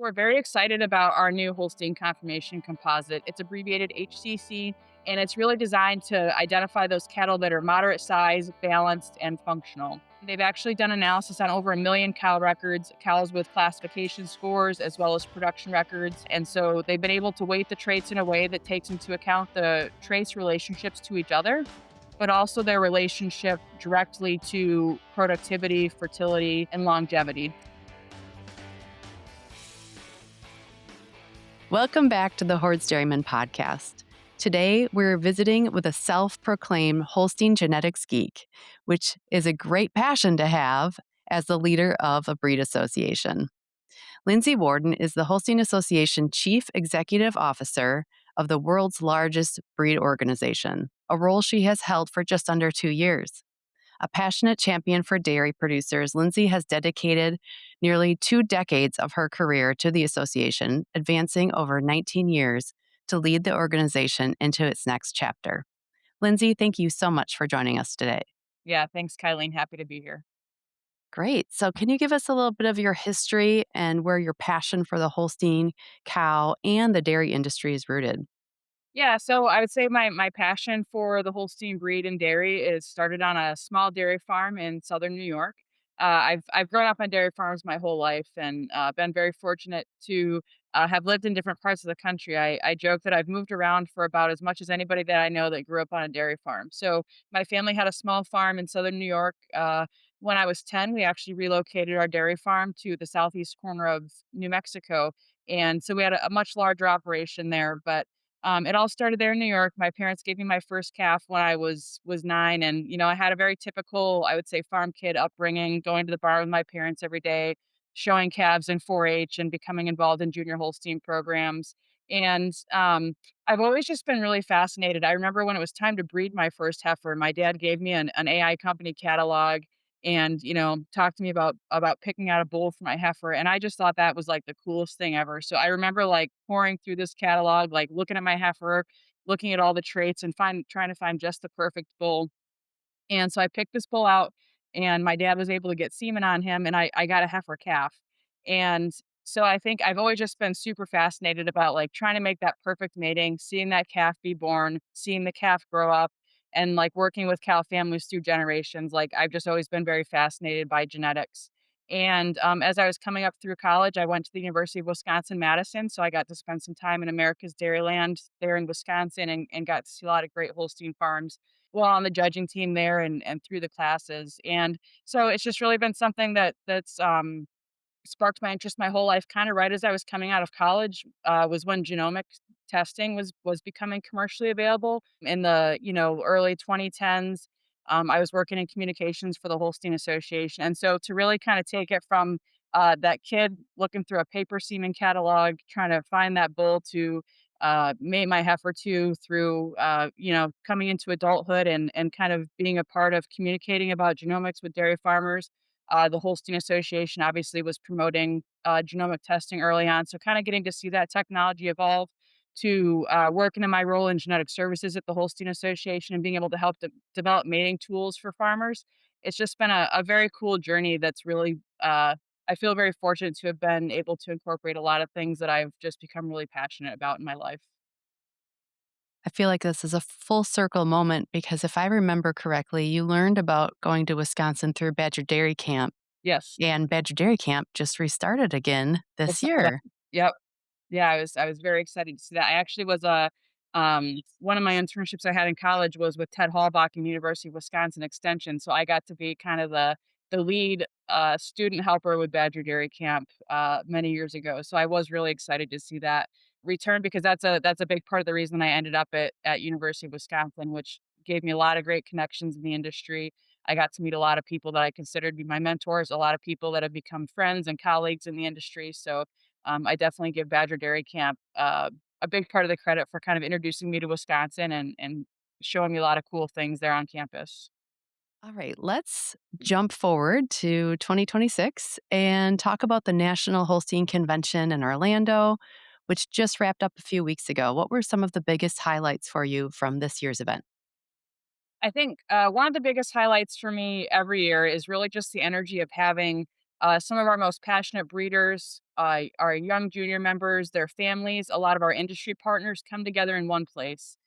We're very excited about our new Holstein Conformation Composite. It's abbreviated HCC, and it's really designed to identify those cattle that are moderate size, balanced, and functional. They've actually done analysis on over 1 million cow records, cows with classification scores, as well as production records. And so they've been able to weight the traits in a way that takes into account the traits' relationships to each other, but also their relationship directly to productivity, fertility, and longevity. Welcome back to the Hordes Dairyman podcast. Today, we're visiting with a self-proclaimed Holstein genetics geek, which is a great passion to have as the leader of a breed association. Lindsey Worden is the Holstein Association Chief Executive Officer of the world's largest breed organization, a role she has held for just under 2 years. A passionate champion for dairy producers, Lindsey has dedicated nearly 2 decades of her career to the association, advancing over 19 years to lead the organization into its next chapter. Lindsey, thank you so much for joining us today. Yeah, thanks, Kylene. Happy to be here. Great. So, can you give us a little bit of your history and where your passion for the Holstein cow and the dairy industry is rooted? Yeah, so I would say my passion for the Holstein breed and dairy is started on a small dairy farm in southern New York. I've grown up on dairy farms my whole life and been very fortunate to have lived in different parts of the country. I joke that I've moved around for about as much as anybody that I know that grew up on a dairy farm. So my family had a small farm in southern New York. When I was 10, we actually relocated our dairy farm to the southeast corner of New Mexico. And so we had a much larger operation there, but it all started there in New York. My parents gave me my first calf when I was 9, and I had a very typical, I would say, farm kid upbringing, going to the barn with my parents every day, showing calves in 4-H, and becoming involved in junior Holstein programs. And I've always just been really fascinated. I remember when it was time to breed my first heifer, my dad gave me an AI company catalog and talked to me about picking out a bull for my heifer, and I just thought that was like the coolest thing ever. So I remember like pouring through this catalog, like looking at my heifer, looking at all the traits, and trying to find just the perfect bull. And so I picked this bull out, and my dad was able to get semen on him, and I got a heifer calf. And so I think I've always just been super fascinated about like trying to make that perfect mating, seeing that calf be born, seeing the calf grow up, and like working with cow families through generations. Like I've just always been very fascinated by genetics. And as I was coming up through college, I went to the University of Wisconsin-Madison. So I got to spend some time in America's Dairyland there in Wisconsin and got to see a lot of great Holstein farms while on the judging team there and through the classes. And so it's just really been something that's sparked my interest my whole life. Kind of right as I was coming out of college was when genomic testing was becoming commercially available in the early 2010s. I was working in communications for the Holstein Association, and so to really kind of take it from that kid looking through a paper semen catalog, trying to find that bull to mate my heifer to through coming into adulthood and kind of being a part of communicating about genomics with dairy farmers. The Holstein Association obviously was promoting genomic testing early on, so kind of getting to see that technology evolve to working in my role in genetic services at the Holstein Association and being able to help develop mating tools for farmers. It's just been a very cool journey that's really, I feel very fortunate to have been able to incorporate a lot of things that I've just become really passionate about in my life. I feel like this is a full circle moment because if I remember correctly, you learned about going to Wisconsin through Badger Dairy Camp, Yes. and Badger Dairy Camp just restarted again It's this that. year. Yep. Yeah, I was very excited to see that. I actually was one of my internships I had in college was with Ted Hallbach in University of Wisconsin Extension, so I got to be kind of the lead student helper with Badger Dairy Camp many years ago. So I was really excited to see that return because that's a big part of the reason I ended up at University of Wisconsin, which gave me a lot of great connections in the industry. I got to meet a lot of people that I considered to be my mentors, a lot of people that have become friends and colleagues in the industry. So I definitely give Badger Dairy Camp a big part of the credit for kind of introducing me to Wisconsin and showing me a lot of cool things there on campus. All right, let's jump forward to 2026 and talk about the National Holstein Convention in Orlando, which just wrapped up a few weeks ago. What were some of the biggest highlights for you from this year's event? I think one of the biggest highlights for me every year is really just the energy of having some of our most passionate breeders our young junior members, their families, a lot of our industry partners come together in one place.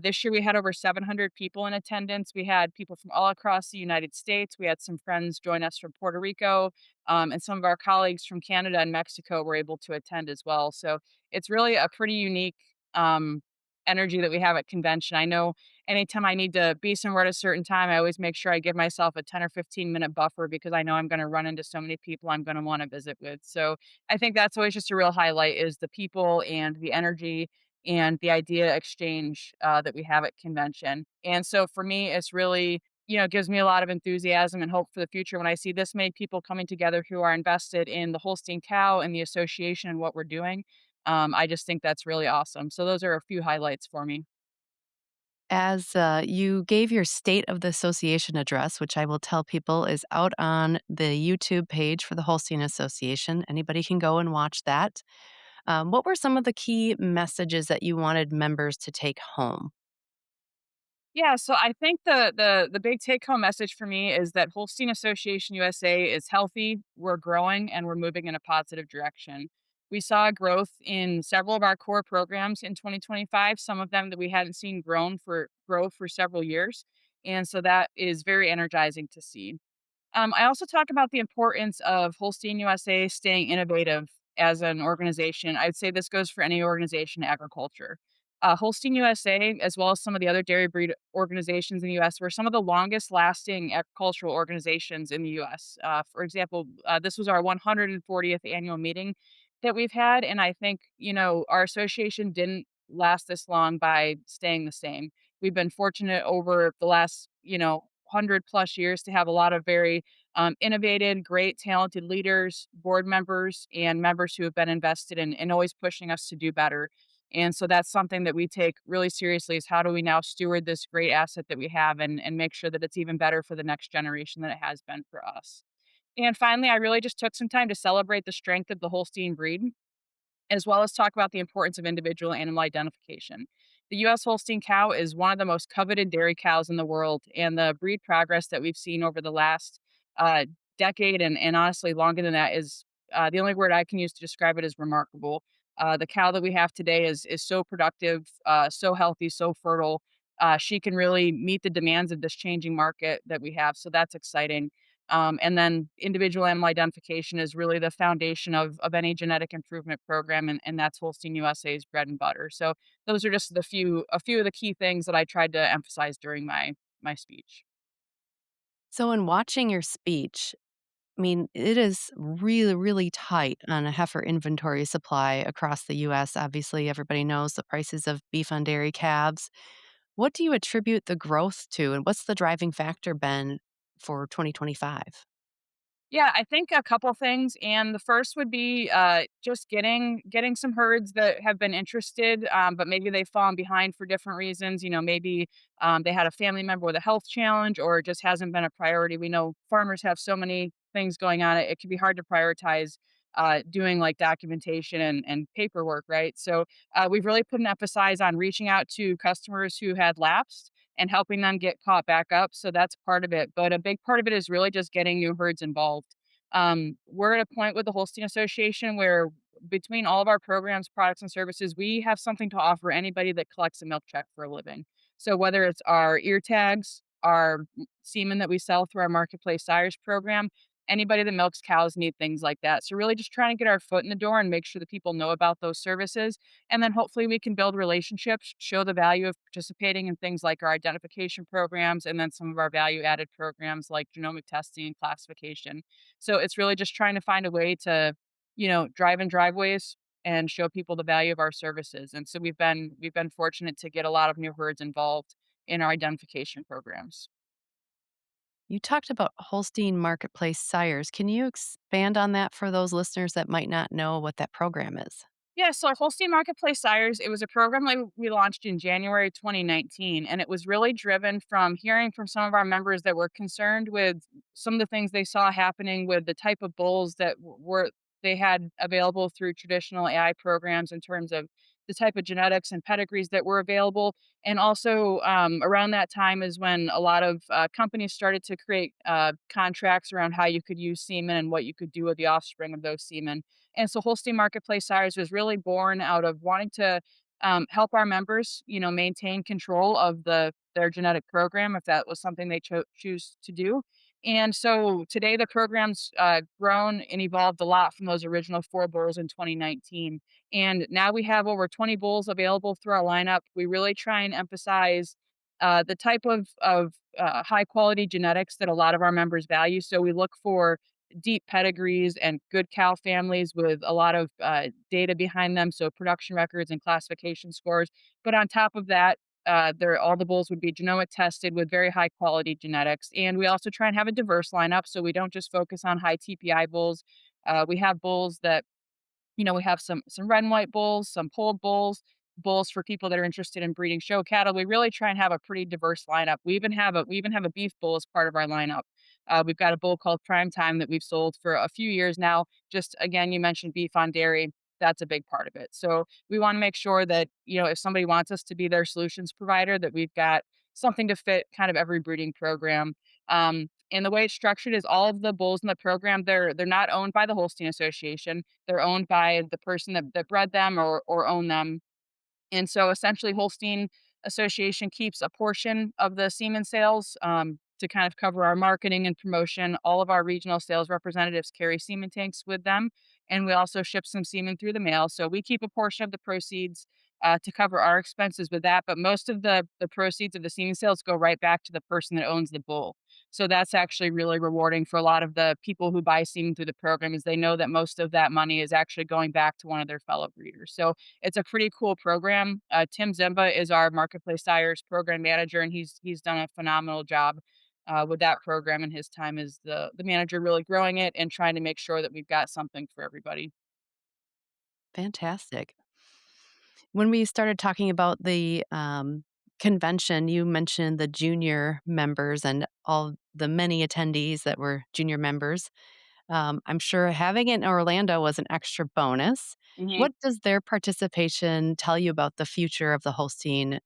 This year we had over 700 people in attendance. We had people from all across the United States. We had some friends join us from Puerto Rico, and some of our colleagues from Canada and Mexico were able to attend as well. So it's really a pretty unique um, energy that we have at convention. I know anytime I need to be somewhere at a certain time, I always make sure I give myself a 10 or 15-minute buffer because I know I'm going to run into so many people I'm going to want to visit with. So I think that's always just a real highlight is the people and the energy and the idea exchange that we have at convention. And so for me, it's really, gives me a lot of enthusiasm and hope for the future when I see this many people coming together who are invested in the Holstein cow and the association and what we're doing. I just think that's really awesome. So those are a few highlights for me. As you gave your State of the Association address, which I will tell people is out on the YouTube page for the Holstein Association. Anybody can go and watch that. What were some of the key messages that you wanted members to take home? Yeah, so I think the big take home message for me is that Holstein Association USA is healthy, we're growing, and we're moving in a positive direction. We saw growth in several of our core programs in 2025, some of them that we hadn't seen grow for several years. And so that is very energizing to see. I also talk about the importance of Holstein USA staying innovative as an organization. I'd say this goes for any organization in agriculture. Holstein USA, as well as some of the other dairy breed organizations in the US, were some of the longest lasting agricultural organizations in the US. For example, this was our 140th annual meeting that we've had. And I think, our association didn't last this long by staying the same. We've been fortunate over the last, 100+ years to have a lot of very innovative, great, talented leaders, board members, and members who have been invested in always pushing us to do better. And so that's something that we take really seriously is how do we now steward this great asset that we have and make sure that it's even better for the next generation than it has been for us. And finally, I really just took some time to celebrate the strength of the Holstein breed as well as talk about the importance of individual animal identification. The U.S. Holstein cow is one of the most coveted dairy cows in the world, and the breed progress that we've seen over the last uh, decade and honestly longer than that is the only word I can use to describe it is remarkable. The cow that we have today is so productive, so healthy, so fertile. She can really meet the demands of this changing market that we have, so that's exciting. And then individual animal identification is really the foundation of any genetic improvement program, and that's Holstein USA's bread and butter. So those are just a few of the key things that I tried to emphasize during my speech. So, in watching your speech, I mean, it is really, really tight on a heifer inventory supply across the US. Obviously, everybody knows the prices of beef on dairy calves. What do you attribute the growth to, and what's the driving factor been for 2025? Yeah, I think a couple things, and the first would be just getting some herds that have been interested, but maybe they've fallen behind for different reasons. Maybe they had a family member with a health challenge, or it just hasn't been a priority. We know farmers have so many things going on; it can be hard to prioritize doing like documentation and paperwork, right? So we've really put an emphasis on reaching out to customers who had lapsed and helping them get caught back up. So that's part of it. But a big part of it is really just getting new herds involved. We're at a point with the Holstein Association where between all of our programs, products, and services, we have something to offer anybody that collects a milk check for a living. So whether it's our ear tags, our semen that we sell through our marketplace sires program, anybody that milks cows need things like that. So really just trying to get our foot in the door and make sure that people know about those services and then hopefully we can build relationships, show the value of participating in things like our identification programs and then some of our value added programs like genomic testing and classification. So it's really just trying to find a way to, drive in driveways and show people the value of our services. And so we've been fortunate to get a lot of new herds involved in our identification programs. You talked about Holstein Marketplace Sires. Can you expand on that for those listeners that might not know what that program is? Yeah, so Holstein Marketplace Sires, it was a program like we launched in January 2019, and it was really driven from hearing from some of our members that were concerned with some of the things they saw happening with the type of bulls that were they had available through traditional AI programs in terms of the type of genetics and pedigrees that were available. And also, around that time is when a lot of companies started to create contracts around how you could use semen and what you could do with the offspring of those semen. And so Holstein Marketplace Sires was really born out of wanting to help our members, maintain control of their genetic program if that was something they choose to do. And so today the program's grown and evolved a lot from those original 4 bulls in 2019. And now we have over 20 bulls available through our lineup. We really try and emphasize the type of high quality genetics that a lot of our members value. So we look for deep pedigrees and good cow families with a lot of data behind them, so production records and classification scores. But on top of that, all the bulls would be genomic tested with very high quality genetics. And we also try and have a diverse lineup, so we don't just focus on high TPI bulls. We have bulls that we have some red and white bulls, some polled bulls, bulls for people that are interested in breeding show cattle. We really try and have a pretty diverse lineup. We even have a beef bull as part of our lineup. We've got a bull called Prime Time that we've sold for a few years now. Just again, you mentioned beef on dairy. That's a big part of it. So we want to make sure that, if somebody wants us to be their solutions provider, that we've got something to fit kind of every breeding program. And the way it's structured is all of the bulls in the program, they're not owned by the Holstein Association. They're owned by the person that bred them or owned them. And so essentially, Holstein Association keeps a portion of the semen sales to kind of cover our marketing and promotion. All of our regional sales representatives carry semen tanks with them, and we also ship some semen through the mail. So we keep a portion of the proceeds to cover our expenses with that. But most of the proceeds of the semen sales go right back to the person that owns the bull. So that's actually really rewarding for a lot of the people who buy semen through the program, is they know that most of that money is actually going back to one of their fellow breeders. So it's a pretty cool program. Tim Zimba is our Marketplace Sires program manager, and he's done a phenomenal job with that program in his time as the manager, really growing it and trying to make sure that we've got something for everybody. Fantastic. When we started talking about the convention, you mentioned the junior members and all the many attendees that were junior members. I'm sure having it in Orlando was an extra bonus. Mhm. What does their participation tell you about the future of the Holstein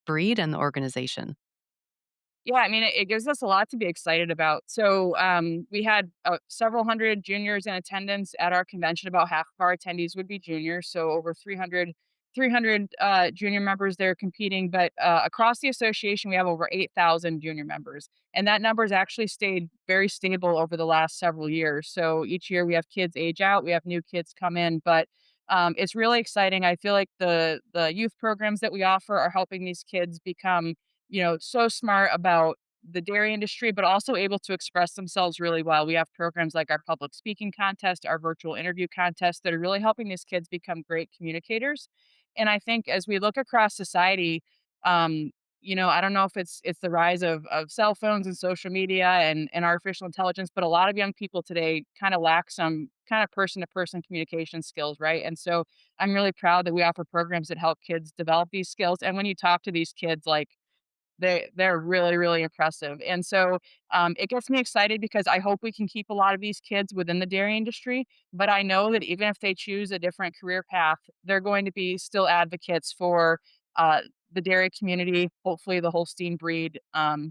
breed and the organization? Yeah, I mean, it gives us a lot to be excited about. So, we had several hundred juniors in attendance at our convention. About half of our attendees would be juniors, so over 300 junior members there competing. But across the association, we have over 8,000 junior members, and that number has actually stayed very stable over the last several years. So each year we have kids age out, we have new kids come in, but it's really exciting. I feel like the youth programs that we offer are helping these kids become so smart about the dairy industry, but also able to express themselves really well. We have programs like our public speaking contest, our virtual interview contest that are really helping these kids become great communicators. And I think as we look across society, um, I don't know if it's the rise of cell phones and social media and artificial intelligence, but a lot of young people today kind of lack some kind of person to person communication skills, right? And so I'm really proud that we offer programs that help kids develop these skills. And when you talk to these kids, like they're really, really impressive, and so, it gets me excited because I hope we can keep a lot of these kids within the dairy industry, but I know that even if they choose a different career path, they're going to be still advocates for, uh, the dairy community, hopefully the Holstein breed,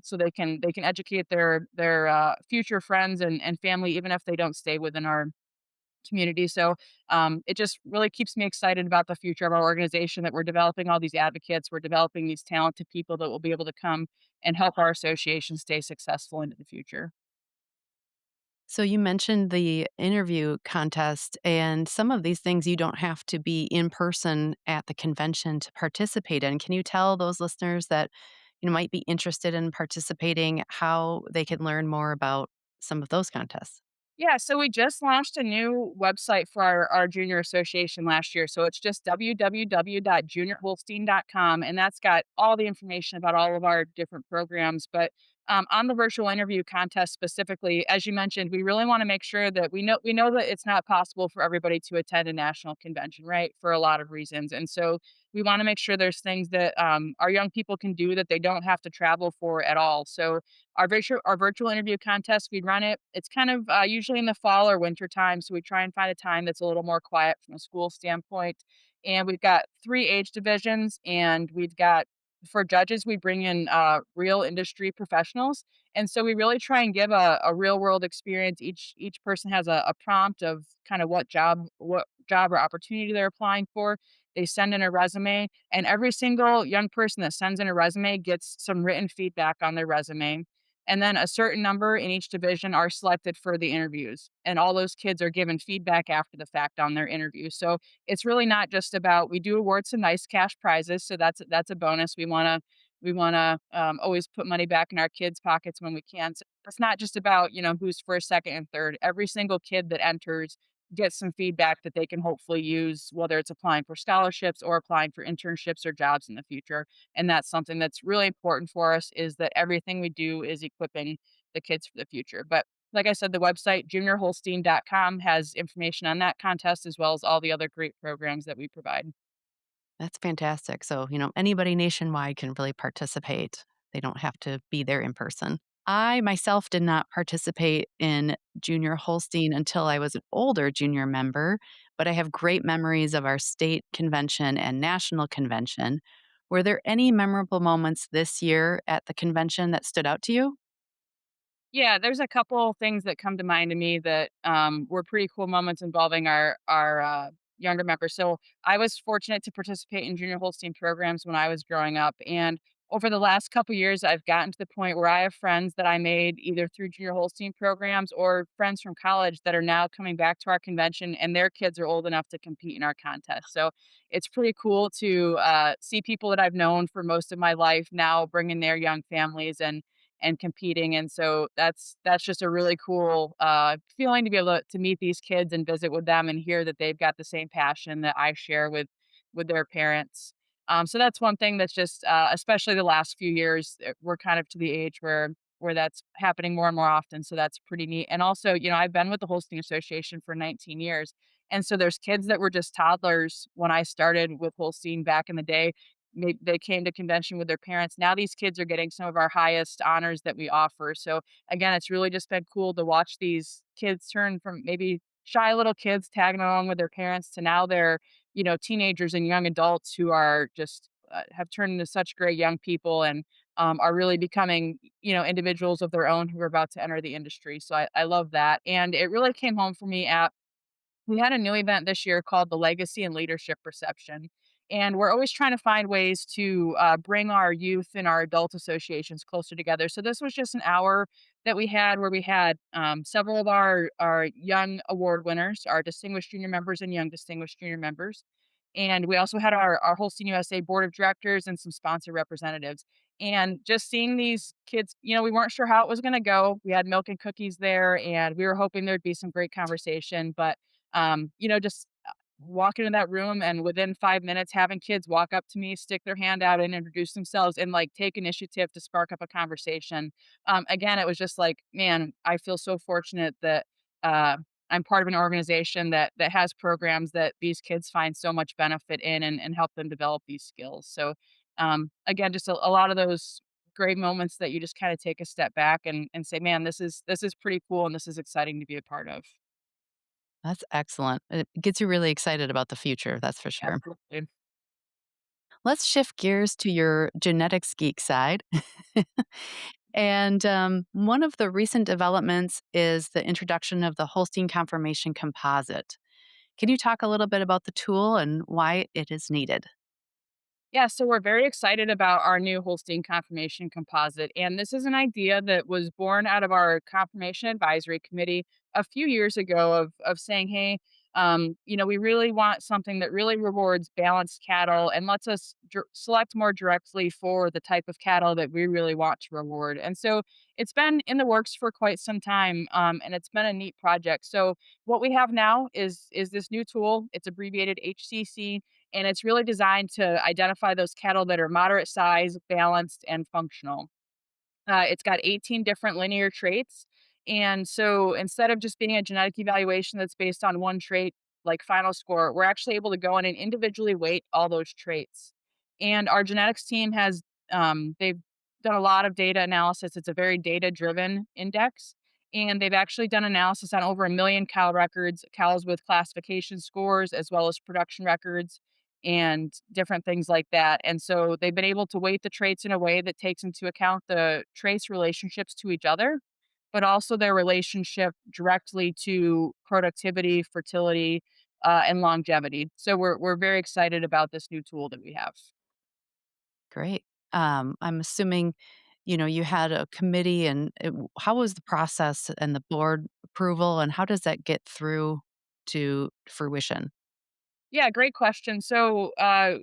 so they can educate their future friends and family even if they don't stay within our community. So it just really keeps me excited about the future of our organization, that we're developing all these advocates, we're developing these talented people that will be able to come and help our association stay successful into the future. So you mentioned the interview contest, and some of these things you don't have to be in person at the convention to participate in. Can you tell those listeners that might be interested in participating how they can learn more about some of those contests? Yeah, so we just launched a new website for our junior association last year. So it's just www.juniorholstein.com, and that's got all the information about all of our different programs. But On the virtual interview contest specifically, as you mentioned, we really want to make sure that we know that it's not possible for everybody to attend a national convention, right? For a lot of reasons, and so we want to make sure there's things that our young people can do that they don't have to travel for at all. So our virtual interview contest, we run it. It's kind of usually in the fall or winter time, so we try and find a time that's a little more quiet from a school standpoint. And we've got 3 age divisions, and we've got for judges, we bring in real industry professionals, and so we really try and give a real world experience. Each person has a prompt of kind of what job or opportunity they're applying for. They send in a resume, and every single young person that sends in a resume gets some written feedback on their resume. And then a certain number in each division are selected for the interviews, and all those kids are given feedback after the fact on their interview. So it's really not just about we do award some nice cash prizes, so that's a bonus. We wanna always put money back in our kids' pockets when we can. So it's not just about, who's first, second, and third. Every single kid that enters gets some feedback that they can hopefully use, whether it's applying for scholarships or applying for internships or jobs in the future. And that's something that's really important for us is that everything we do is equipping the kids for the future. But like I said, the website juniorholstein.com has information on that contest as well as all the other great programs that we provide. That's fantastic. So, anybody nationwide can really participate. They don't have to be there in person. I myself did not participate in Junior Holstein until I was an older junior member, but I have great memories of our state convention and national convention. Were there any memorable moments this year at the convention that stood out to you? Yeah, there's a couple things that come to mind to me that were pretty cool moments involving our younger members. So I was fortunate to participate in junior Holstein programs when I was growing up, and over the last couple years, I've gotten to the point where I have friends that I made either through junior Holstein programs or friends from college that are now coming back to our convention, and their kids are old enough to compete in our contest. So it's pretty cool to see people that I've known for most of my life now bringing their young families and competing. And so that's just a really cool feeling to be able to meet these kids and visit with them and hear that they've got the same passion that I share with their parents. So that's one thing that's just especially the last few years we're kind of to the age where that's happening more and more often. So that's pretty neat. And also, I've been with the Holstein Association for 19 years. And so there's kids that were just toddlers when I started with Holstein back in the day. They came to convention with their parents. Now these kids are getting some of our highest honors that we offer. So again, it's really just been cool to watch these kids turn from maybe shy little kids tagging along with their parents to now they're, teenagers and young adults who are just have turned into such great young people and are really becoming, individuals of their own who are about to enter the industry. So I love that. And it really came home for me at we had a new event this year called the Legacy and Leadership Reception. And we're always trying to find ways to bring our youth and our adult associations closer together. So this was just an hour that we had where we had several of our young award winners, our distinguished junior members and young distinguished junior members. And we also had our Holstein USA board of directors and some sponsor representatives. And just seeing these kids, we weren't sure how it was going to go. We had milk and cookies there, and we were hoping there'd be some great conversation. But just walk into that room and within 5 minutes having kids walk up to me, stick their hand out and introduce themselves and like take initiative to spark up a conversation. Again, it was just like, man, I feel so fortunate that uh, I'm part of an organization that has programs that these kids find so much benefit in and help them develop these skills. So again, just a lot of those great moments that you just kind of take a step back and say, man, this is pretty cool and this is exciting to be a part of. That's excellent. It gets you really excited about the future, that's for sure. Absolutely. Let's shift gears to your genetics geek side. And one of the recent developments is the introduction of the Holstein Conformation Composite. Can you talk a little bit about the tool and why it is needed? Yeah, so we're very excited about our new Holstein Confirmation Composite. And this is an idea that was born out of our Confirmation Advisory Committee a few years ago of saying, hey, we really want something that really rewards balanced cattle and lets us select more directly for the type of cattle that we really want to reward. And so it's been in the works for quite some time, and it's been a neat project. So what we have now is this new tool. It's abbreviated HCC, and it's really designed to identify those cattle that are moderate size, balanced, and functional. It's got 18 different linear traits. And so instead of just being a genetic evaluation that's based on one trait, like final score, we're actually able to go in and individually weight all those traits. And our genetics team they've done a lot of data analysis. It's a very data driven index. And they've actually done analysis on over 1 million cow records, cows with classification scores, as well as production records and different things like that. And so they've been able to weight the traits in a way that takes into account the traits' relationships to each other, but also their relationship directly to productivity, fertility, and longevity. So we're very excited about this new tool that we have. Great. I'm assuming, you had a committee and how was the process and the board approval and how does that get through to fruition? Yeah, great question. So I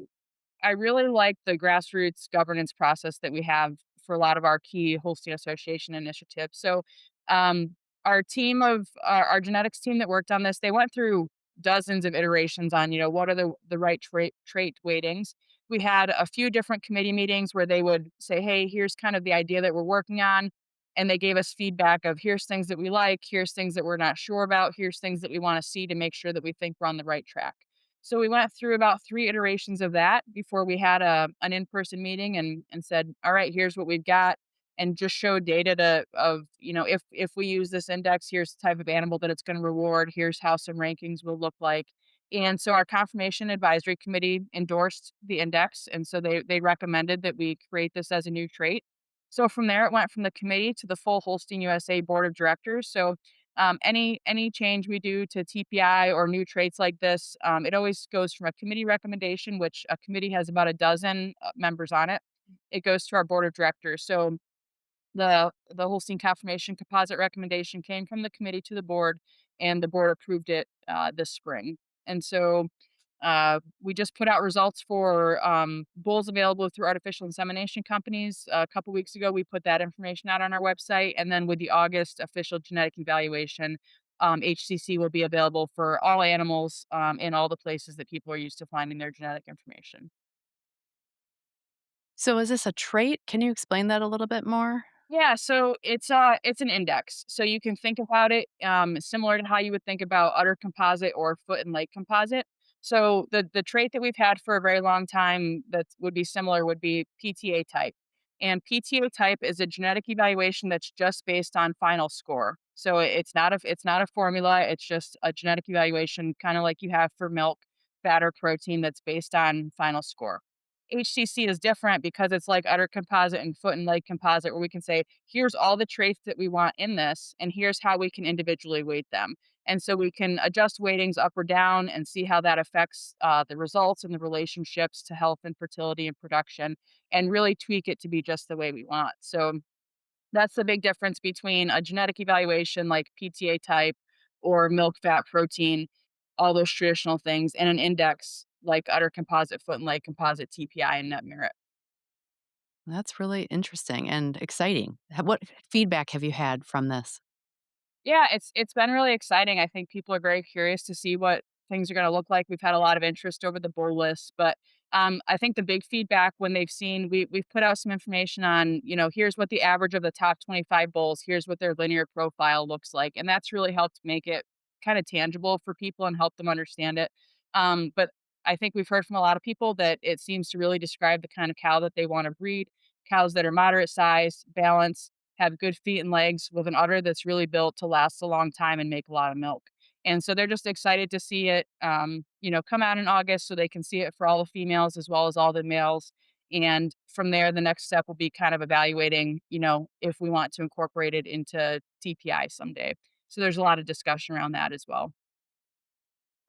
really like the grassroots governance process that we have for a lot of our key Holstein Association initiatives. So, our team of our genetics team that worked on this, they went through dozens of iterations on, what are the right trait weightings. We had a few different committee meetings where they would say, "Hey, here's kind of the idea that we're working on," and they gave us feedback of here's things that we like, here's things that we're not sure about, here's things that we want to see to make sure that we think we're on the right track. So we went through about 3 iterations of that before we had an in-person meeting and said, "All right, here's what we've got," and just showed data if we use this index, here's the type of animal that it's gonna reward, here's how some rankings will look like. And so our confirmation advisory committee endorsed the index, and so they recommended that we create this as a new trait. So from there, it went from the committee to the full Holstein USA board of directors. So any change we do to TPI or new traits like this, it always goes from a committee recommendation, which a committee has about a dozen members on it. It goes to our board of directors. So the Holstein Conformation Composite recommendation came from the committee to the board, and the board approved it this spring. And so we just put out results for bulls available through artificial insemination companies. A couple weeks ago, we put that information out on our website. And then with the August official genetic evaluation, HCC will be available for all animals in all the places that people are used to finding their genetic information. So is this a trait? Can you explain that a little bit more? Yeah, so it's an index. So you can think about it similar to how you would think about udder composite or foot and leg composite. So the trait that we've had for a very long time that would be similar would be PTA type. And PTA type is a genetic evaluation that's just based on final score. So it's not a formula, it's just a genetic evaluation kind of like you have for milk, fat or protein that's based on final score. HCC is different because it's like udder composite and foot and leg composite, where we can say, here's all the traits that we want in this, and here's how we can individually weight them. And so we can adjust weightings up or down and see how that affects the results and the relationships to health and fertility and production, and really tweak it to be just the way we want. So that's the big difference between a genetic evaluation like PTA type or milk, fat, protein, all those traditional things, and an index like udder composite, foot and leg composite, TPI, and net merit. That's really interesting and exciting. What feedback have you had from this? Yeah, it's been really exciting. I think people are very curious to see what things are gonna look like. We've had a lot of interest over the bull list, but, I think the big feedback when they've seen we've put out some information on, here's what the average of the top 25 bulls, here's what their linear profile looks like, and that's really helped make it kinda tangible for people and help them understand it. But I think we've heard from a lot of people that it seems to really describe the kind of cow that they wanna breed, cows that are moderate size, balanced, have good feet and legs with an udder that's really built to last a long time and make a lot of milk. And so they're just excited to see it, come out in August so they can see it for all the females as well as all the males. And from there, the next step will be kind of evaluating, if we want to incorporate it into TPI someday. So there's a lot of discussion around that as well.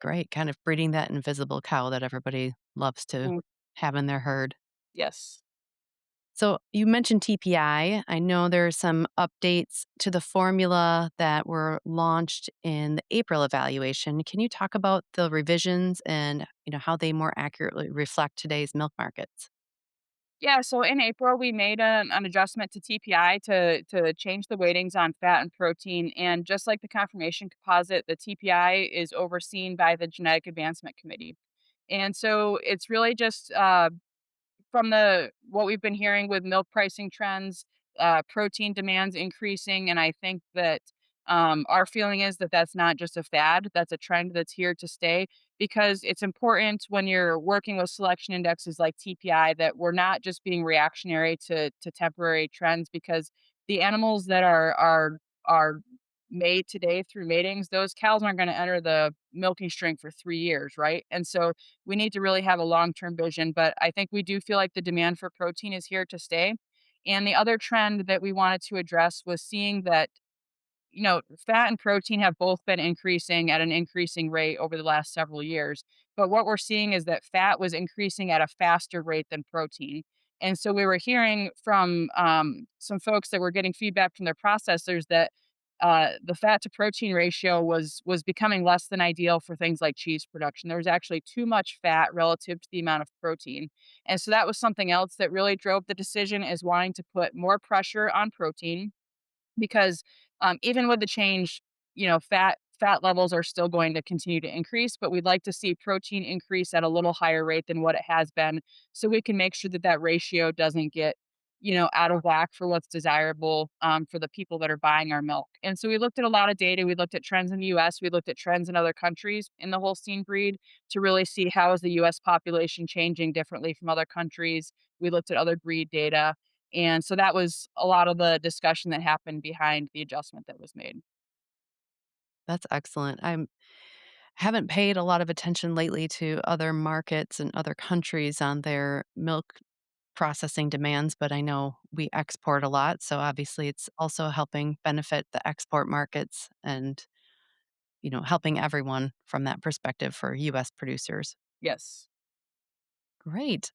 Great, kind of breeding that invisible cow that everybody loves to Mm, have in their herd. yes. So you mentioned TPI. I know there's some updates to the formula that were launched in the April evaluation. Can you talk about the revisions and how they more accurately reflect today's milk markets? Yeah, so in April, we made an adjustment to TPI to change the weightings on fat and protein. And just like the confirmation composite, the TPI is overseen by the Genetic Advancement Committee. And so it's really just from the what we've been hearing with milk pricing trends. protein demands increasing, and I think that our feeling is that that's not just a fad, that's a trend that's here to stay because it's important when you're working with selection indexes like TPI that we're not just being reactionary to temporary trends because the animals that are made today through matings, those cows aren't going to enter the milking string for 3 years, right? And so we need to really have a long term vision. But I think we do feel like the demand for protein is here to stay. And the other trend that we wanted to address was seeing that fat and protein have both been increasing at an increasing rate over the last several years. But what we're seeing is that fat was increasing at a faster rate than protein. And so we were hearing from some folks that were getting feedback from their processors that the fat to protein ratio was becoming less than ideal for things like cheese production. There was actually too much fat relative to the amount of protein. And so that was something else that really drove the decision is wanting to put more pressure on protein because even with the change, fat levels are still going to continue to increase, but we'd like to see protein increase at a little higher rate than what it has been, so we can make sure that that ratio doesn't get out of whack for what's desirable for the people that are buying our milk. And so we looked at a lot of data. We looked at trends in the U.S. We looked at trends in other countries in the Holstein breed to really see how is the U.S. population changing differently from other countries. We looked at other breed data and so that was a lot of the discussion that happened behind the adjustment that was made. That's excellent. I haven't paid a lot of attention lately to other markets and other countries on their milk processing demands, but I know we export a lot, so obviously it's also helping benefit the export markets and, helping everyone from that perspective for US producers. Yes. Great.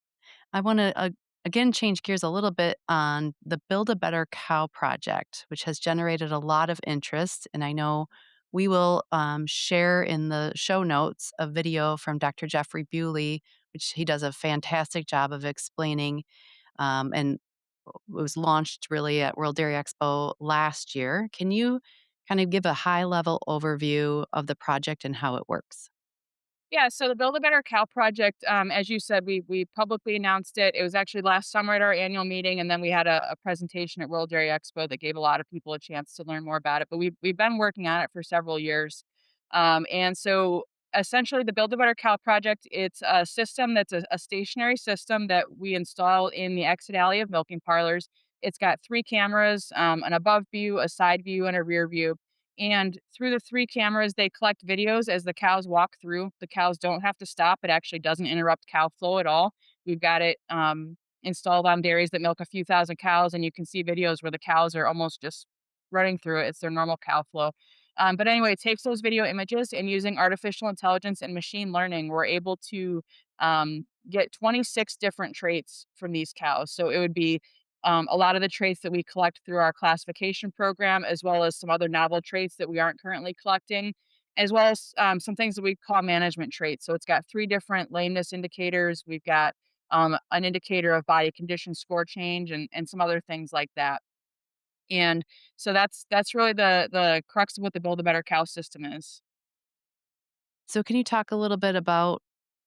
I want to again change gears a little bit on the Build a Better Cow project, which has generated a lot of interest. And I know we will share in the show notes a video from Dr. Jeffrey Bewley, which he does a fantastic job of explaining. And it was launched really at World Dairy Expo last year. Can you kind of give a high level overview of the project and how it works? Yeah, so the Build a Better Cow project, as you said, we publicly announced it. It was actually last summer at our annual meeting, and then we had a presentation at World Dairy Expo that gave a lot of people a chance to learn more about it. But we've been working on it for several years, and so essentially, the Build a Better Cow project it's a system that's a stationary system that we install in the exit alley of milking parlors. It's got three cameras, an above view, a side view, and a rear view and through the 3 cameras, they collect videos as the cows walk through. The cows don't have to stop. It actually doesn't interrupt cow flow at all. We've got it, installed on dairies that milk a few thousand cows, and you can see videos where the cows are almost just running through it. It's their normal cow flow. But anyway, it takes those video images and using artificial intelligence and machine learning, we're able to get 26 different traits from these cows. So it would be a lot of the traits that we collect through our classification program, as well as some other novel traits that we aren't currently collecting, as well as some things that we call management traits. So it's got 3 different lameness indicators. We've got an indicator of body condition score change and some other things like that. And so that's really the crux of what the Build a Better Cow system is. So, can you talk a little bit about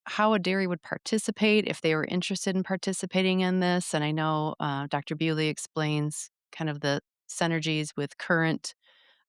how a dairy would participate if they were interested in participating in this? And I know Dr. Bewley explains kind of the synergies with current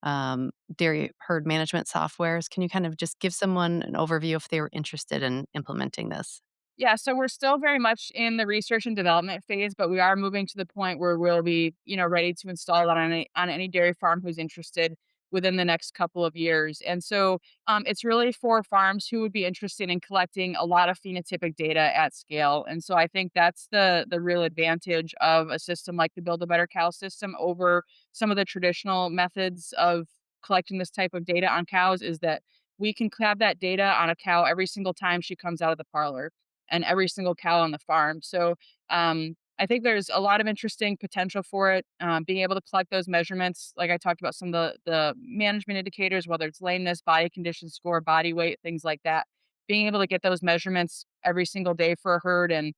dairy herd management softwares. Can you kind of just give someone an overview if they were interested in implementing this? Yeah, so we're still very much in the research and development phase, but we are moving to the point where we'll be, ready to install that on any dairy farm who's interested within the next couple of years. And so it's really for farms who would be interested in collecting a lot of phenotypic data at scale. And so I think that's the real advantage of a system like the Build a Better Cow system over some of the traditional methods of collecting this type of data on cows is that we can have that data on a cow every single time she comes out of the parlor and every single cow on the farm. So I think there's a lot of interesting potential for it. Being able to collect those measurements, like I talked about, some of the management indicators, whether it's lameness, body condition score, body weight, things like that. Being able to get those measurements every single day for a herd and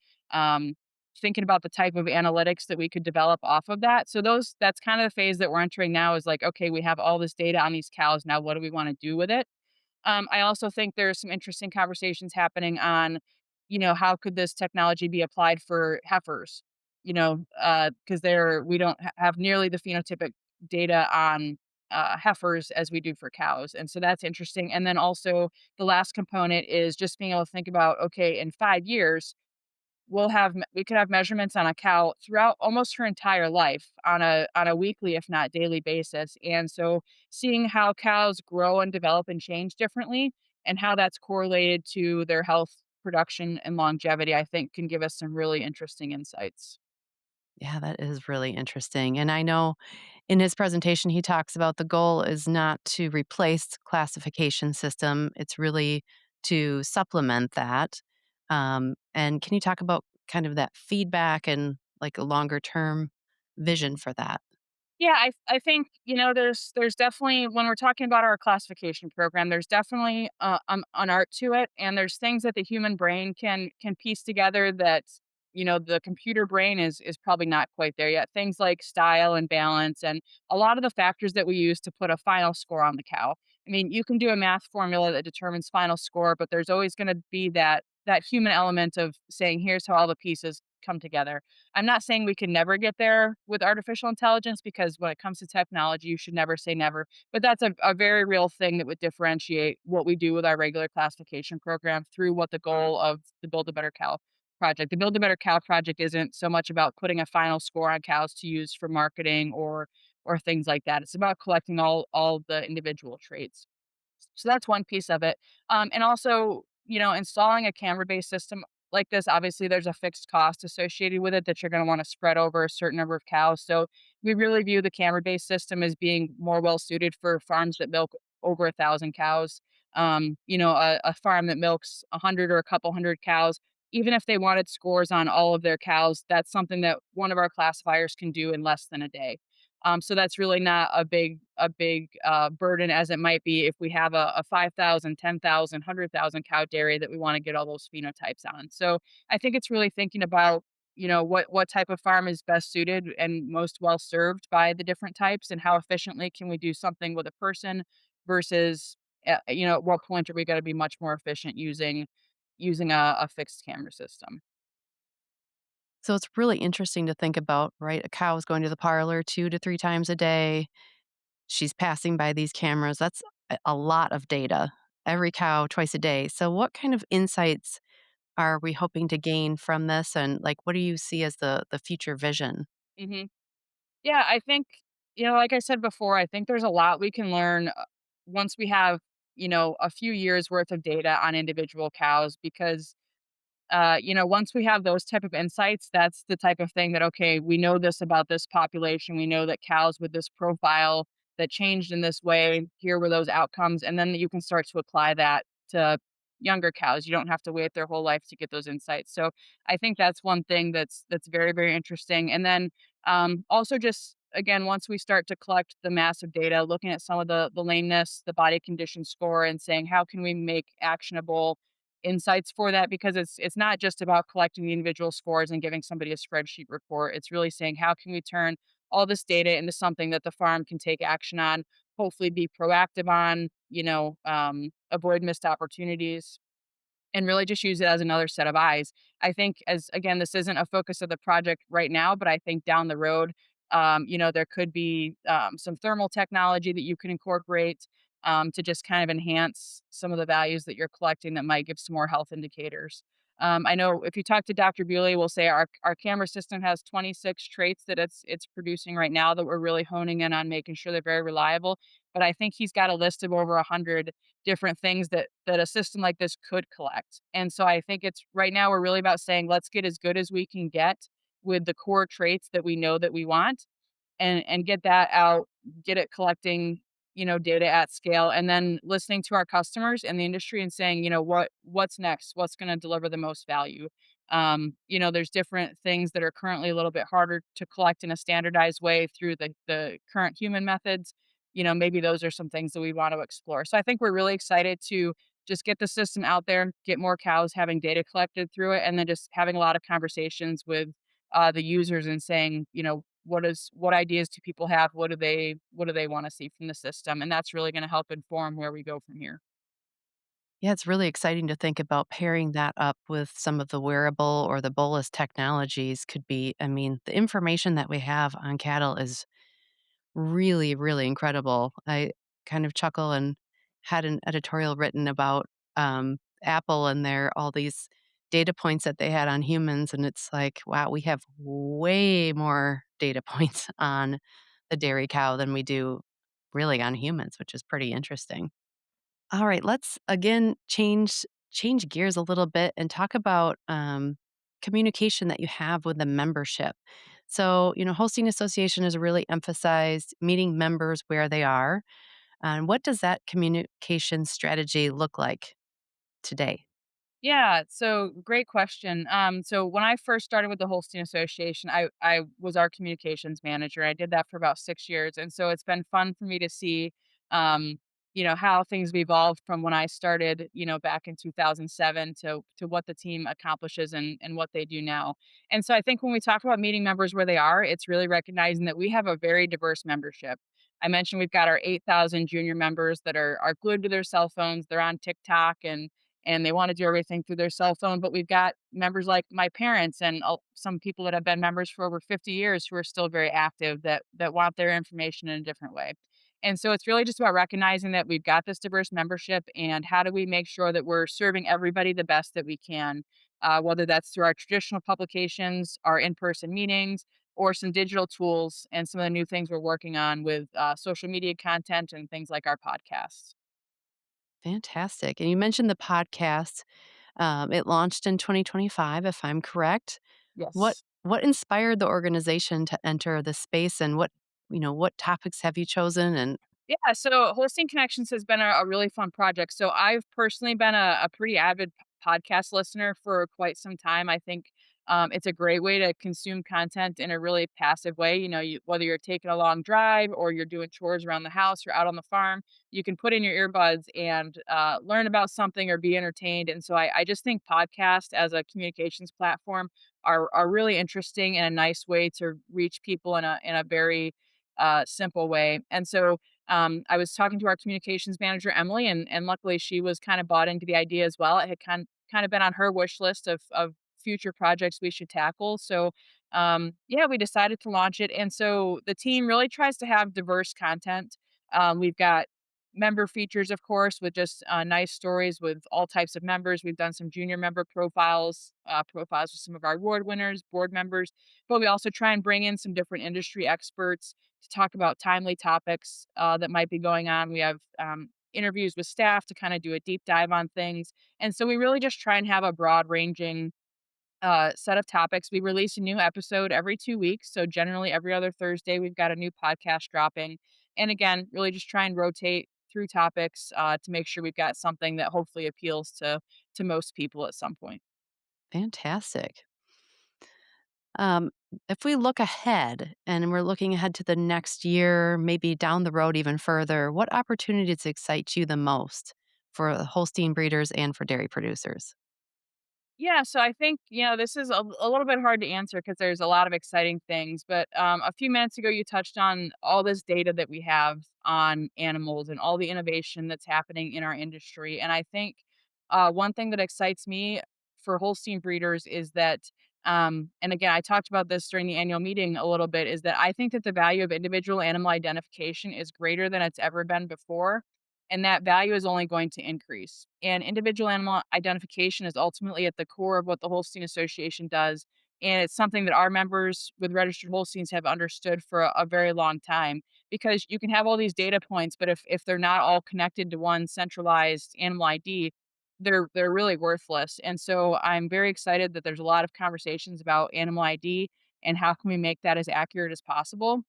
thinking about the type of analytics that we could develop off of that. So that's kind of the phase that we're entering now is like, okay, we have all this data on these cows. Now what do we want to do with it? I also think there's some interesting conversations happening on, how could this technology be applied for heifers? because we don't have nearly the phenotypic data on heifers as we do for cows. And so that's interesting. And then also the last component is just being able to think about, okay, in 5 years, we could have measurements on a cow throughout almost her entire life on a weekly, if not daily basis. And so seeing how cows grow and develop and change differently and how that's correlated to their health, production, and longevity, I think can give us some really interesting insights. Yeah, that is really interesting. And I know in his presentation, he talks about the goal is not to replace classification system. It's really to supplement that. And can you talk about kind of that feedback and like a longer term vision for that? Yeah, I think, there's definitely when we're talking about our classification program, there's definitely an art to it, and there's things that the human brain can piece together that, the computer brain is probably not quite there yet. Things like style and balance and a lot of the factors that we use to put a final score on the cow. I mean, you can do a math formula that determines final score, but there's always going to be that human element of saying, here's how all the pieces come together. I'm not saying we can never get there with artificial intelligence because when it comes to technology, you should never say never. But that's a very real thing that would differentiate what we do with our regular classification program through what the goal of the Build a Better Cow project. The Build a Better Cow project isn't so much about putting a final score on cows to use for marketing or things like that. It's about collecting all the individual traits. So that's one piece of it. And also, installing a camera-based system like this, obviously there's a fixed cost associated with it that you're going to want to spread over a certain number of cows. So we really view the camera-based system as being more well suited for farms that milk over 1,000 cows. A farm that milks 100 or a couple hundred cows, even if they wanted scores on all of their cows, that's something that one of our classifiers can do in less than a day. So that's really not a big burden as it might be if we have a 5,000, 10,000, 100,000 cow dairy that we want to get all those phenotypes on. So I think it's really thinking about, what type of farm is best suited and most well served by the different types and how efficiently can we do something with a person versus, at what point are we going to be much more efficient using a fixed camera system. So it's really interesting to think about, right? A cow is going to the parlor 2 to 3 times a day. She's passing by these cameras. That's a lot of data. Every cow twice a day. So what kind of insights are we hoping to gain from this? And like, what do you see as the future vision? hmm Yeah, I think, like I said before, I think there's a lot we can learn once we have, a few years worth of data on individual cows because once we have those type of insights, that's the type of thing that, okay, we know this about this population. We know that cows with this profile that changed in this way, here were those outcomes. And then you can start to apply that to younger cows. You don't have to wait their whole life to get those insights. So I think that's one thing that's very, very interesting. And then also just again, once we start to collect the massive data, looking at some of the lameness, the body condition score, and saying how can we make actionable insights for that because it's not just about collecting the individual scores and giving somebody a spreadsheet report. It's really saying how can we turn all this data into something that the farm can take action on, hopefully be proactive on, avoid missed opportunities and really just use it as another set of eyes. I think as again, this isn't a focus of the project right now, but I think down the road, there could be some thermal technology that you can incorporate to just kind of enhance some of the values that you're collecting that might give some more health indicators. I know if you talk to Dr. Bewley, we'll say our camera system has 26 traits that it's producing right now that we're really honing in on making sure they're very reliable. But I think he's got a list of over 100 different things that a system like this could collect. And so I think it's right now we're really about saying let's get as good as we can get with the core traits that we know that we want and get that out, get it collecting, data at scale, and then listening to our customers and the industry and saying, what's next? What's going to deliver the most value? There's different things that are currently a little bit harder to collect in a standardized way through the current human methods. Maybe those are some things that we want to explore. So I think we're really excited to just get the system out there, get more cows having data collected through it, and then just having a lot of conversations with the users and saying, what ideas do people have? What do they want to see from the system? And that's really going to help inform where we go from here. Yeah, it's really exciting to think about pairing that up with some of the wearable or the bolus technologies could be. I mean, the information that we have on cattle is really, really incredible. I kind of chuckle and had an editorial written about Apple and their all these data points that they had on humans. And it's like, wow, we have way more data points on the dairy cow than we do really on humans, which is pretty interesting. All right, let's again change gears a little bit and talk about communication that you have with the membership. So, Hosting Association is really emphasized meeting members where they are. And what does that communication strategy look like today? Yeah, so great question. So when I first started with the Holstein Association, I was our communications manager. I did that for about 6 years, and so it's been fun for me to see, um, how things have evolved from when I started, back in 2007 to what the team accomplishes and what they do now. And so I think when we talk about meeting members where they are, it's really recognizing that we have a very diverse membership. I mentioned we've got our 8,000 junior members that are glued to their cell phones. They're on TikTok and they want to do everything through their cell phone. But we've got members like my parents and some people that have been members for over 50 years who are still very active that want their information in a different way. And so it's really just about recognizing that we've got this diverse membership and how do we make sure that we're serving everybody the best that we can, whether that's through our traditional publications, our in-person meetings, or some digital tools and some of the new things we're working on with social media content and things like our podcasts. Fantastic. And you mentioned the podcast. It launched in 2025, if I'm correct. What Yes. what inspired the organization to enter the space, and what topics have you chosen? And Yeah, so Hosting Connections has been a really fun project. So I've personally been a pretty avid podcast listener for quite some time. I think it's a great way to consume content in a really passive way. Whether you're taking a long drive or you're doing chores around the house or out on the farm, you can put in your earbuds and learn about something or be entertained. And so I just think podcasts as a communications platform are really interesting and a nice way to reach people in a very simple way. And so I was talking to our communications manager, Emily, and luckily she was kind of bought into the idea as well. It had kind of been on her wish list of future projects we should tackle. So yeah, we decided to launch it. And so the team really tries to have diverse content. We've got member features, of course, with just nice stories with all types of members. We've done some junior member profiles with some of our award winners, board members, but we also try and bring in some different industry experts to talk about timely topics that might be going on. We have interviews with staff to kind of do a deep dive on things. And so we really just try and have a broad ranging set of topics. We release a new episode every 2 weeks. So generally every other Thursday, we've got a new podcast dropping. And again, really just try and rotate through topics to make sure we've got something that hopefully appeals to most people at some point. fantastic. Um, if we look ahead and we're looking ahead to the next year, maybe down the road even further, what opportunities excite you the most for the Holstein breeders and for dairy producers? Yeah, so I think, this is a little bit hard to answer because there's a lot of exciting things. But a few minutes ago, you touched on all this data that we have on animals and all the innovation that's happening in our industry. And I think one thing that excites me for Holstein breeders is that, and again, I talked about this during the annual meeting a little bit, is that I think that the value of individual animal identification is greater than it's ever been before, and that value is only going to increase. And individual animal identification is ultimately at the core of what the Holstein Association does. And it's something that our members with registered Holsteins have understood for a very long time because you can have all these data points, but if they're not all connected to one centralized animal ID, they're really worthless. And so I'm very excited that there's a lot of conversations about animal ID and how can we make that as accurate as possible,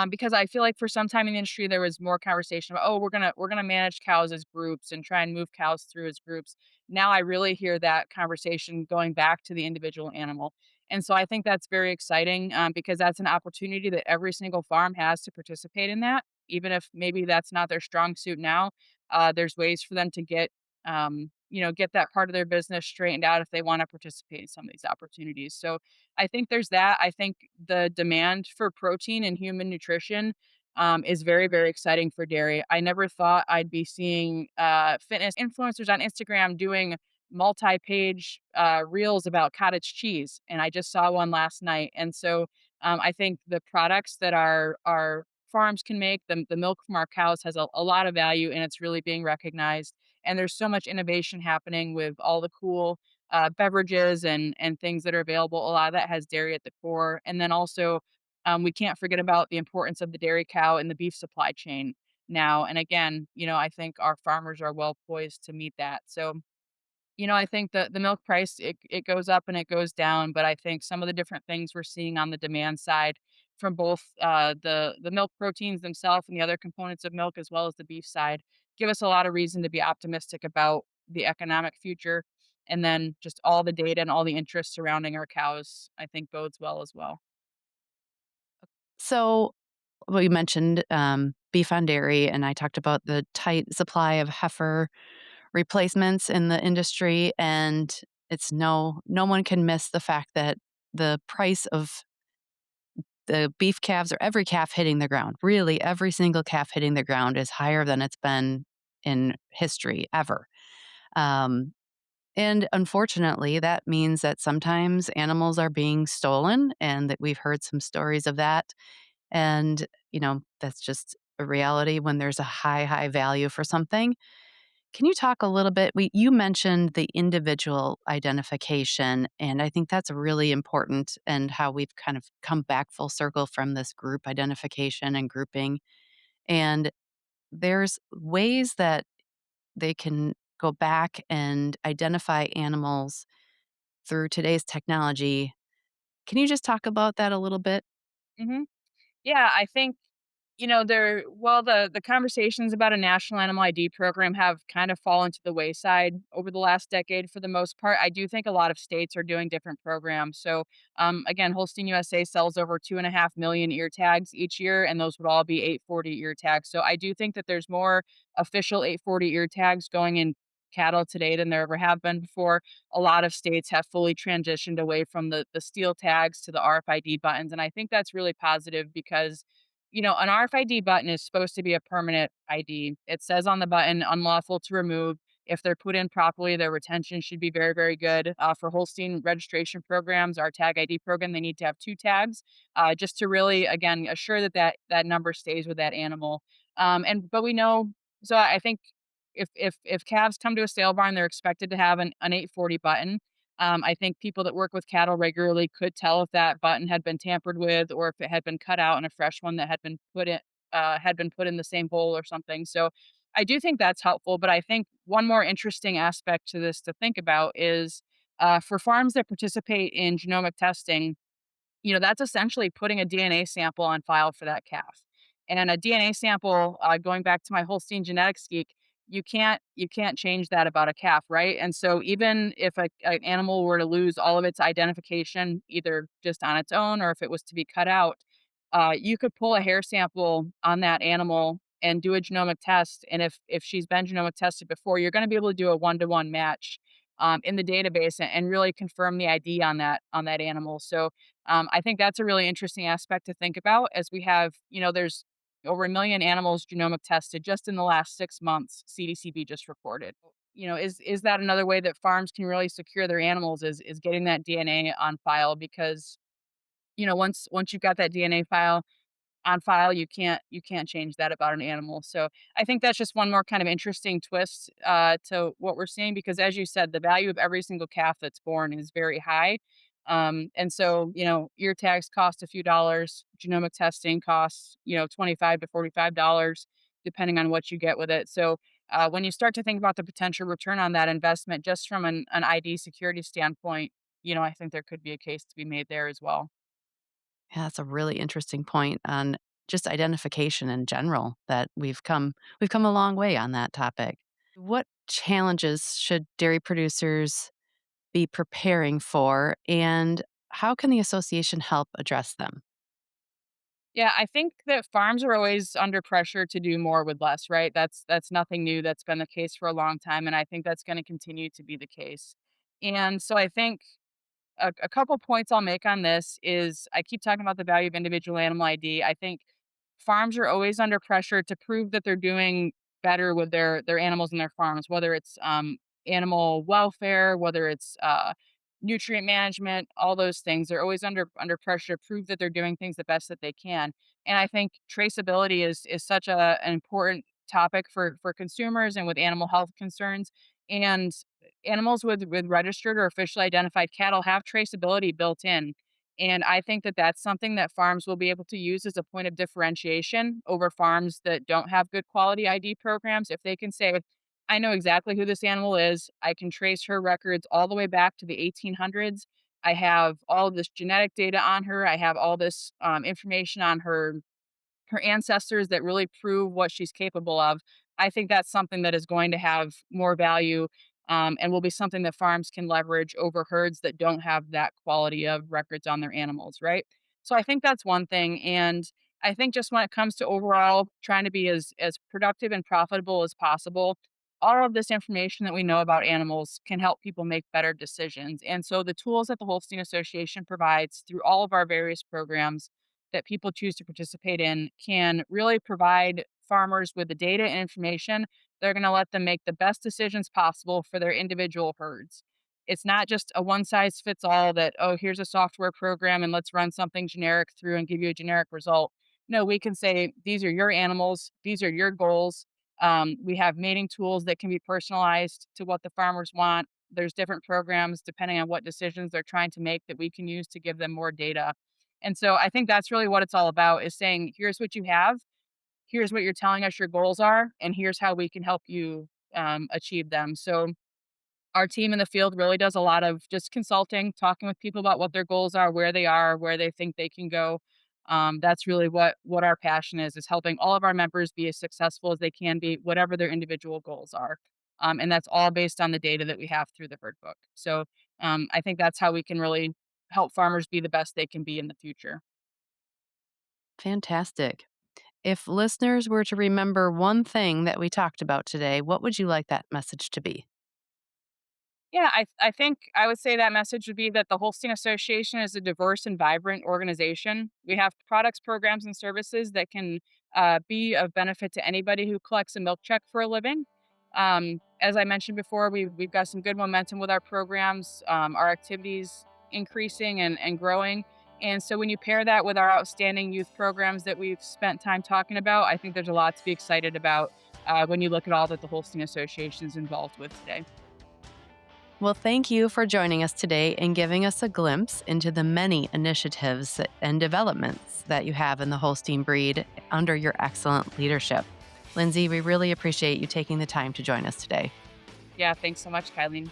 because I feel like for some time in the industry there was more conversation about, oh, we're gonna manage cows as groups and try and move cows through as groups. Now I really hear that conversation going back to the individual animal, and so I think that's very exciting, because that's an opportunity that every single farm has to participate in that, even if maybe that's not their strong suit now. There's ways for them to get that part of their business straightened out if they want to participate in some of these opportunities. So I think there's that. I think the demand for protein in human nutrition is very, very exciting for dairy. I never thought I'd be seeing fitness influencers on Instagram doing multi-page reels about cottage cheese, and I just saw one last night. And so I think the products that our farms can make, the milk from our cows has a lot of value, and it's really being recognized. And there's so much innovation happening with all the cool beverages and things that are available. A lot of that has dairy at the core, and then also we can't forget about the importance of the dairy cow in the beef supply chain now. And again, I think our farmers are well poised to meet that. So I think the milk price, it goes up and it goes down, but I think some of the different things we're seeing on the demand side from both the milk proteins themselves and the other components of milk, as well as the beef side, give us a lot of reason to be optimistic about the economic future. And then just all the data and all the interest surrounding our cows, I think bodes well as well. So, well, you mentioned beef on dairy, and I talked about the tight supply of heifer replacements in the industry, and it's no one can miss the fact that the price of the beef calves, or every calf hitting the ground, really every single calf hitting the ground, is higher than it's been in history ever. Um, and unfortunately, that means that sometimes animals are being stolen, and that we've heard some stories of that. And, that's just a reality when there's a high value for something. Can you talk a little bit? You mentioned the individual identification, and I think that's really important, and how we've kind of come back full circle from this group identification and grouping. And there's ways that they can go back and identify animals through today's technology. Can you just talk about that a little bit? hmm Yeah, I think, the conversations about a national animal ID program have kind of fallen to the wayside over the last decade for the most part. I do think a lot of states are doing different programs. So, again, Holstein USA sells over 2.5 million ear tags each year, and those would all be 840 ear tags. So, I do think that there's more official 840 ear tags going in cattle today than there ever have been before. A lot of states have fully transitioned away from the steel tags to the RFID buttons, and I think that's really positive because an RFID button is supposed to be a permanent ID. It says on the button, unlawful to remove. If they're put in properly, their retention should be very, very good. For Holstein registration programs, our tag ID program, they need to have two tags, just to really, again, assure that number stays with that animal. But we know, so I think if calves come to a sale barn, they're expected to have an 840 button. I think people that work with cattle regularly could tell if that button had been tampered with, or if it had been cut out and a fresh one that had been put in the same bowl or something. So I do think that's helpful. But I think one more interesting aspect to this to think about is for farms that participate in genomic testing, that's essentially putting a DNA sample on file for that calf. And a DNA sample, going back to my Holstein genetics geek, you can't change that about a calf, right? And so even if an animal were to lose all of its identification, either just on its own or if it was to be cut out, you could pull a hair sample on that animal and do a genomic test. And if she's been genomic tested before, you're going to be able to do a 1-to-1 match in the database, and really confirm the ID on that animal. So I think that's a really interesting aspect to think about, as we have, there's over 1 million animals genomic tested just in the last 6 months. CDCB just reported. Is that another way that farms can really secure their animals, is getting that DNA on file? Because once you've got that DNA file on file, you can't change that about an animal. So I think that's just one more kind of interesting twist to what we're seeing, because as you said, the value of every single calf that's born is very high. And so, ear tags cost a few dollars, genomic testing costs, 25 to $45, depending on what you get with it. So when you start to think about the potential return on that investment, just from an ID security standpoint, I think there could be a case to be made there as well. Yeah, that's a really interesting point on just identification in general, that we've come a long way on that topic. What challenges should dairy producers be preparing for, and how can the association help address them? Yeah, I think that farms are always under pressure to do more with less, right? That's nothing new. That's been the case for a long time, and I think that's going to continue to be the case. And so I think a couple points I'll make on this is, I keep talking about the value of individual animal ID. I think farms are always under pressure to prove that they're doing better with their animals in their farms, whether it's animal welfare, whether it's nutrient management, all those things. They're always under pressure to prove that they're doing things the best that they can. And I think traceability is such an important topic for consumers and with animal health concerns. And animals with registered or officially identified cattle have traceability built in. And I think that that's something that farms will be able to use as a point of differentiation over farms that don't have good quality ID programs. If they can say, I know exactly who this animal is, I can trace her records all the way back to the 1800s. I have all of this genetic data on her. I have all this information on her ancestors that really prove what she's capable of. I think that's something that is going to have more value, and will be something that farms can leverage over herds that don't have that quality of records on their animals, right? So I think that's one thing. And I think just when it comes to overall trying to be as productive and profitable as possible, all of this information that we know about animals can help people make better decisions. And so the tools that the Holstein Association provides through all of our various programs that people choose to participate in can really provide farmers with the data and information. They're going to let them make the best decisions possible for their individual herds. It's not just a one size fits all that, oh, here's a software program and let's run something generic through and give you a generic result. No, we can say, these are your animals, these are your goals. We have mating tools that can be personalized to what the farmers want. There's different programs depending on what decisions they're trying to make that we can use to give them more data. And so I think that's really what it's all about is saying, here's what you have, here's what you're telling us your goals are, and here's how we can help you achieve them. So our team in the field really does a lot of just consulting, talking with people about what their goals are, where they are, where they think they can go. That's really what our passion is helping all of our members be as successful as they can be, whatever their individual goals are. And that's all based on the data that we have through the herd book. So I think that's how we can really help farmers be the best they can be in the future. Fantastic. If listeners were to remember one thing that we talked about today, what would you like that message to be? Yeah, I think I would say that message would be that the Holstein Association is a diverse and vibrant organization. We have products, programs, and services that can be of benefit to anybody who collects a milk check for a living. As I mentioned before, we've got some good momentum with our programs, our activities increasing and growing. And so when you pair that with our outstanding youth programs that we've spent time talking about, I think there's a lot to be excited about when you look at all that the Holstein Association is involved with today. Well, thank you for joining us today and giving us a glimpse into the many initiatives and developments that you have in the Holstein breed under your excellent leadership. Lindsay, we really appreciate you taking the time to join us today. Yeah, thanks so much, Kylie.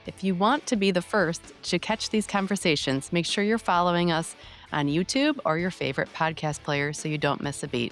If you want to be the first to catch these conversations, make sure you're following us on YouTube or your favorite podcast player so you don't miss a beat.